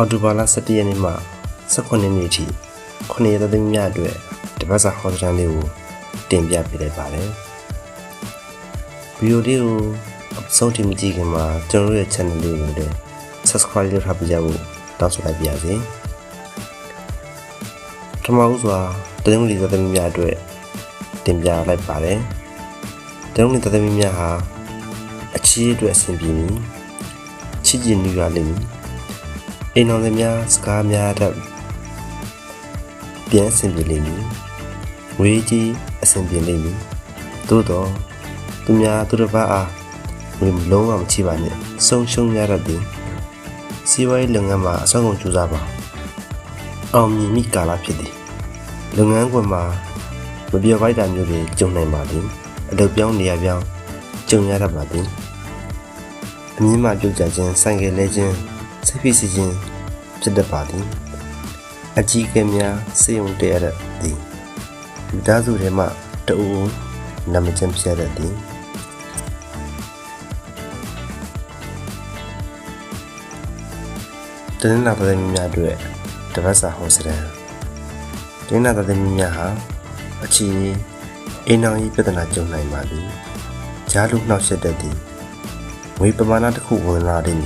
အော်တိုဘာလ17ရက်နေ့မှ18ရက်နေ့အထိ9ရက်သမီးများအတွက်တပတ်စာဟောစတန်လေးကိုတင်ပြပေးလိုက်ပါတယ်။ဗီဒီယိုလေးကိုအဆုံးထိမကြည့်ခင်မှာကျွန်တော်ရဲ့ channel လေးကိုလည်း subscribe လုပ်ထားပေးကြဖို့တောင်းဆိုလိုက်ပါရစေ။ပထမဦးစွာတရုံလီသမီးများအတွက်တင်ပြလိုက်ပါတယ်။တရုံလီသမီးများဟာအချီးအတွက်အဆင်ပြေပြီးချစ်ကြည်နေရလိမ့်မယ်။အိမ်တော်တွေများစကားများတတ်ပြန်ဆင်ပြေလိမ့်မည်ဝေးကြီးအဆင်ပြေလိမ့်မည်သို့တော့သူများသူတစ်ပါးအားဝင်လုံးဝမချိပါနဲ့ဆုံးရှုံးရတတ်သည်စီးပွားရေးလုပ်ငန်းမှာအဆောက်အုံကြိုးစားပါအောင်မြင်မိကာလဖြစ်သည်လုပ်ငန်းခွင်မှာမပြောပိုက်တာမျိုးတွေကြုံနိုင်ပါသည်အလုပ်ပြောင်းနေရပြောင်းကြုံရတတ်ပါသည်အမြင့်မှပြုတ်ကြခြင်းဆိုင်ကယ်လဲခြင်းစိတ်ဖိစီးခြင်းဖြစ်တတ်ပါသည်အကြီးကဲများစေုံတရတဲ့သည်မိသားစုထဲမှတူနာမကျန်ဖြစ်တဲ့သည်တနင်္လာသမီးများအတွက်တပတ်စာဟောစတန်တနင်္လာသမီးများဟာအချီအိမ်အောင်ရေးပြဿနာကြုံနိုင်ပါသည်ကြားလူနှောက်ယှက်တတ်သည်ငွေပမာဏတစ်ခုဝင်လာသည်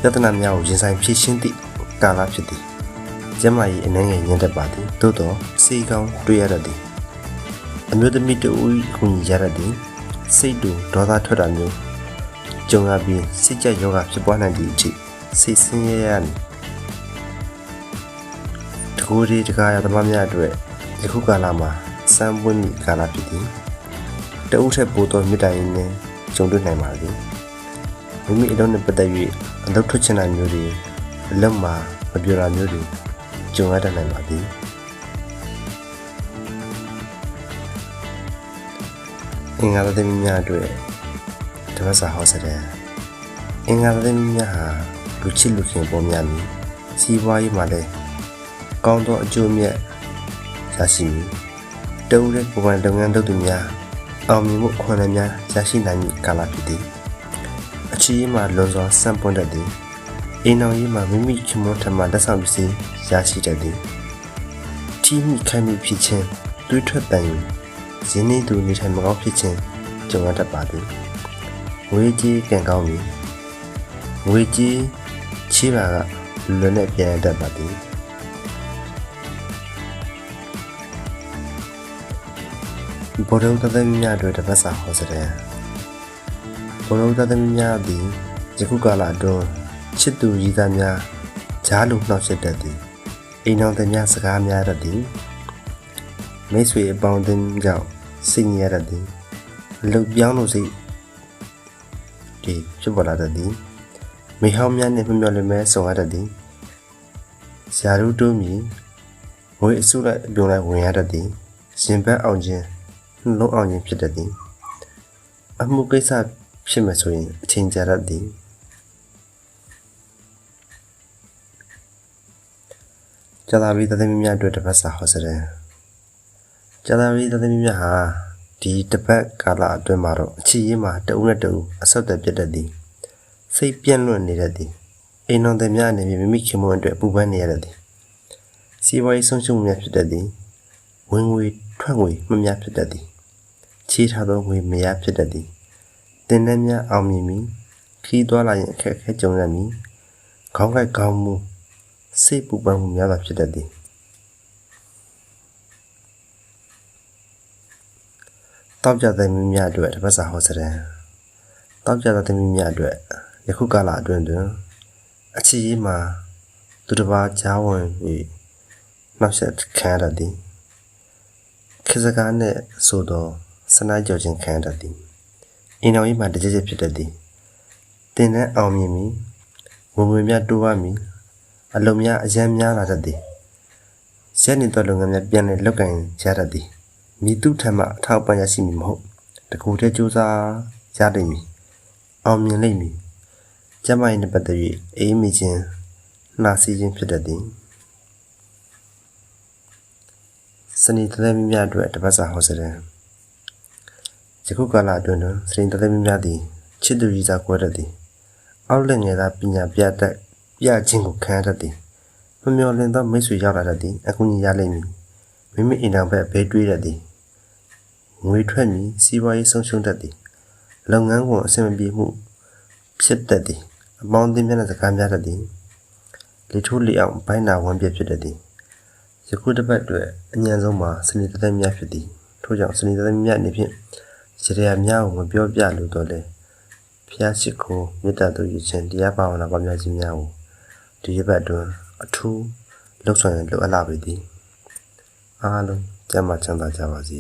ပြဿနာများကိုရင်ဆိုင်ဖြေရှင်းသည့်ကာလဖြစ်သည်ကျမကြီးအနေငယ်ညံ့တတ်ပါသည်သို့တော့စေကောင်းတွေ့ရတတ်သည်အမျိုးသမီးတူဦးခုန်ရတတ်သည်စိတ်တူဒေါသထွက်တာမျိုးကြုံရပြီးစိတ်ကြယောဂဖြစ်ပွားနိုင်သည့်အထိစိတ်ဆင်းရဲရမည်တကူဒီတကားရသမားများအတွက်ယခုကာလမှာစမ်းပွင့်မိကာလဖြစ်သည်တဦးထက်ပိုသောမေတ္တာရင်းနဲ့ကြုံတွေ့နိုင်ပါသည်မိမိအလုံးနဲ့ပတ်သက်၍အလုပ်ထွက်ချင်တာမျိုးတွေအလုပ်မှာမပြောတာမျိုးတွေကြုံရတတ်နိုင်ပါသည်အင်္ဂါသမီးများအတွက်တပတ်စာဟောစတဲ့အင်္ဂါသမီးများဟာလူချစ်လူခင်ပေါ်များမည်စီးပွားရေးမှာလည်းကောင်းသောအကျိုးမြတ်ရရှိမည်တဦးတဲ့ပုံမှန်လုပ်ငန်းလုပ်သူများအောင်မြင်မှုအခွင့်အလမ်းများရရှိနိုင်မည်ကာလဖြစ်သည်အချီးမှာလွန်စွာစံပွင့်တတ်သည်အိမ်တော်ကြီးမှာမိမိခင်မွန်းထမလက်ဆောင်ပစ္စည်းရရှိတတ်သည်ထီးမိခိုင်မိဖြစ်ခြင်းတွေးထွက်တန်ရင်းနှီးသူနေထိုင်မကောင်းဖြစ်ခြင်းကြုံရတတ်ပါသည်ငွေကြီးကံကောင်းပြီငွေကြီးချီးပါကလွန်နဲ့ပြန်ရတတ်ပါသည်ဘောရုံသသမီးများအတွက်တပတ်စာဟောစတဲ့ဘောရုံသသမီးများသည်ယခုကာလအတွင်းချစ်သူရည်သားများကြားလူနှောက်ယှက်တတ်သည်အိမ်တော်သားများစကားများတတ်သည်မိတ်ဆွေအပေါင်းအသင်းကြောင့်စိတ်ညစ်ရတတ်သည်အလုပ်ပြောင်းလို့စိတ်ဒီဖြစ်ပေါ်လာတတ်သည်မိဟောင်းများနှင့်မမျှော်လင့်မဲဆုံရတတ်သည်ဇာရုတိုးမီငွေအစုလိုက်အပြုံလိုက်ဝင်ရတတ်သည်ရှင်ဘက်အောင်ခြင်းနှလုံးအောင်ခြင်းဖြစ်တတ်သည်အမှုကိစ္စဖြစ်မယ်ဆိုရင်အချိန်ကြာတတ်သည်ကျသာပြီးသမီးများအတွက်တပတ်စာဟောစတဲ့ကျသာပြီးသမီးများဟာဒီတပတ်ကာလအတွင်းမှာတော့အချီရေးမှာတအုပ်နဲ့တအုပ်အဆက်အသွယ်ပြတ်တတ်သည်စိတ်ပြန့်လွင့်နေတတ်သည်အိမ်တော်တွေများအနေနဲ့မိမိခင်မွန်းအတွက်ပူပန်းနေရတတ်သည်စီးပွားရေးဆုံးရှုံးမှုများဖြစ်တတ်သည်ဝင်ငွေထွက်ငွေမများဖြစ်တတ်သည်ချေးထားသောငွေမရဖြစ်တတ်သည်တင်တဲ့များအောင်မြင်မည်ခီးသွားလာရင်အခက်အခဲကြုံရမည်ခေါင်းကိုက်ခေါင်းမူစိတ်ပူပန်မှုများစွာဖြစ်တတ်သည်တောက်ကြသမီးများအတွက်တပတ်စာဟောစတဲ့တောက်ကြသမီးများအတွက်ယခုကာလအတွင်းတွင်အချီးမှာသူတစ်ပါးကြားဝင်ပြီးနှောက်ယှက်ခံရတတ်သည်ခေစကားနှင့်ဆိုသောစနိုက်ကြော်ခြင်းခံရတတ်သည်အိမ်တော်ကြီးမှာတကြကြဖြစ်တတ်သည်တင်တဲ့အောင်မြင်မည်ဝင်ဝင်များတိုးပါမည်အလုံးများအရန်များလာတတ်သည်ရက်နေသောလုပ်ငန်းများပြန်လည်လုပ်ကိုင်ရတတ်သည်မိသူထံမှအထောက်အပံ့ရရှိမည်မဟုတ်တကူတည်းစူးစမ်းရလိမ့်မည်အောင်မြင်လိမ့်မည်ကျမ၏နှပတ်သက်၍အေးမိခြင်းနှာစီးခြင်းဖြစ်တတ်သည်စနေသမီးများအတွက်တပတ်စာဟောစတဲ့ယခုကာလအတွင်းစနေသမီးများသည်ချစ်သူရည်စားကွဲတတ်သည်အောက်လက်ငယ်သားပညာပြတတ်ပ ပြခြင်းကိုခံရတတ်သည်မမျော်လင့်သောမိတ်ဆွေရောက်လာတတ်သည်အကူအညီရလိမ့်မည်မိမိအိမ်တော်ဘက်ဘေးတွေးတတ်သည်ငွေထွက်မည်စီးပွားရေးဆုံးရှုံးတတ်သည်လုပ်ငန်းခွင်အဆင်မပြေမှုဖြစ်တတ်သည်အပေါင်းအသင်းများနဲ့စကားများတတ်သည်လေထိုးလေအောင်ဘိုင်းနာဝမ်းပြဖြစ်တတ်သည်ယခုတစ်ပတ်အတွက်အញ្ញံဆုံးမှာစနေတသက်များဖြစ်သည်ထို့ကြောင့်စနေတသက်များအနေဖြင့်ရရများကိုမပြောပြလို့တော့လေဖျားရှိခိုးမေတ္တာတို့ရခြင်းတရားပါဝနာပွားများခြင်းများကိုဒီရက်ပတ်အတွင်းအထူးလှုပ်ဆောင်ရလိုအပ်လာပေသည်အားလုံးကျမ်းမာချမ်းသာကြပါစေ